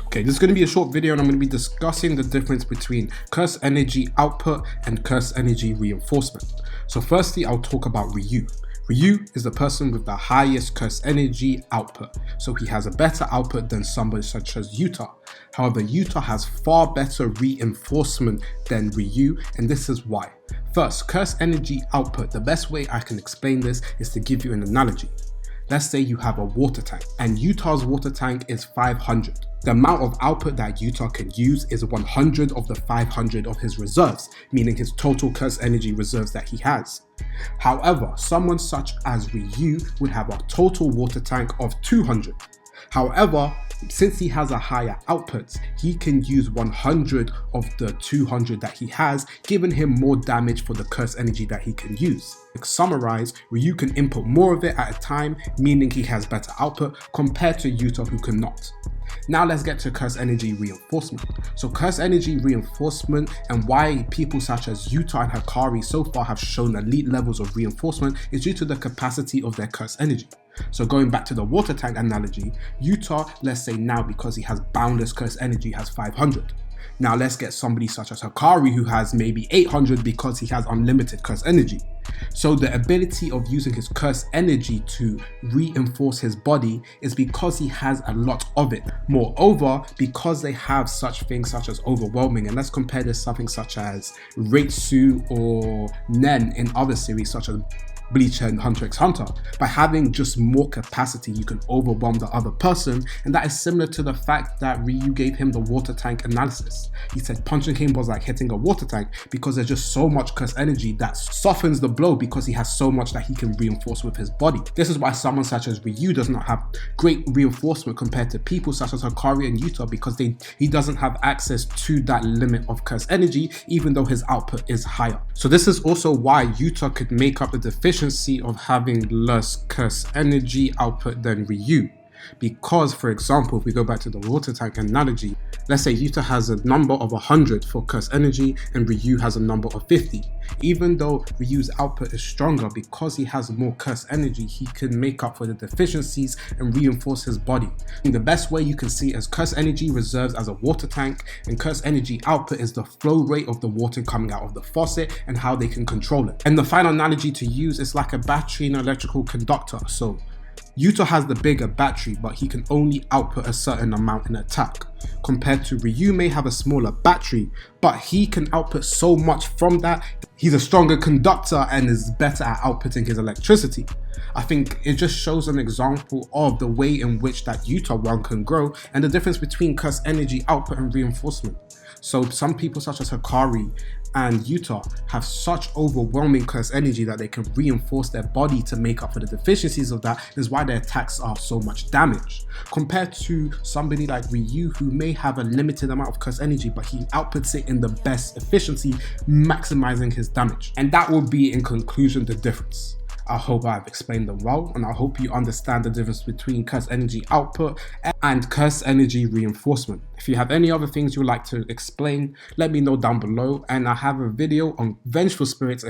Okay, this is going to be a short video and I'm going to be discussing the difference between curse energy output and curse energy reinforcement. So firstly, I'll talk about Ryu. Ryu is the person with the highest curse energy output, so he has a better output than somebody such as Yuta. However, Yuta has far better reinforcement than Ryu, and this is why. First, curse energy output. The best way I can explain this is to give you an analogy. Let's say you have a water tank and Yuta's water tank is 500. The amount of output that Yuta can use is 100 of the 500 of his reserves, meaning his total curse energy reserves that he has. However, someone such as Ryu would have a total water tank of 200. However, since he has a higher output, he can use 100 of the 200 that he has, giving him more damage for the curse energy that he can use. To summarize, Ryu can input more of it at a time, meaning he has better output compared to Yuta, who cannot. Now let's get to curse energy reinforcement. So curse energy reinforcement and why people such as Yuta and Hakari so far have shown elite levels of reinforcement is due to the capacity of their curse energy. So going back to the water tank analogy, Yuta, let's say now because he has boundless curse energy, has 500. Now let's get somebody such as Hakari who has maybe 800 because he has unlimited curse energy. So the ability of using his curse energy to reinforce his body is because he has a lot of it. Moreover, because they have such things such as overwhelming, and let's compare this to something such as Reitsu or Nen in other series such as Bleach and Hunter x Hunter. By having just more capacity, you can overwhelm the other person, and that is similar to the fact that Ryu gave him the water tank analysis. He said punching him was like hitting a water tank because there's just so much curse energy that softens the blow because he has so much that he can reinforce with his body. This is why someone such as Ryu does not have great reinforcement compared to people such as Hakari and Yuta, because he doesn't have access to that limit of curse energy even though his output is higher. So this is also why Yuta could make up the deficiency of having less curse energy output than Ryu. Because, for example, if we go back to the water tank analogy, let's say Yuta has a number of 100 for curse energy and Ryu has a number of 50. Even though Ryu's output is stronger, because he has more curse energy, he can make up for the deficiencies and reinforce his body. And the best way you can see is curse energy reserves as a water tank, and curse energy output is the flow rate of the water coming out of the faucet and how they can control it. And the final analogy to use is like a battery and electrical conductor. So Yuta has the bigger battery, but he can only output a certain amount in attack, compared to Ryu may have a smaller battery, but he can output so much from that. He's a stronger conductor and is better at outputting his electricity. I think it just shows an example of the way in which that Yuta one can grow and the difference between curse energy output and reinforcement. So some people such as Hakari and Yuta have such overwhelming curse energy that they can reinforce their body to make up for the deficiencies of that. Is why their attacks are so much damage, compared to somebody like Ryu who may have a limited amount of curse energy but he outputs it in the best efficiency, maximizing his damage. And that will be, in conclusion, the difference. I hope I've explained them well, and I hope you understand the difference between curse energy output and curse energy reinforcement. If you have any other things you would like to explain, let me know down below, and I have a video on vengeful spirits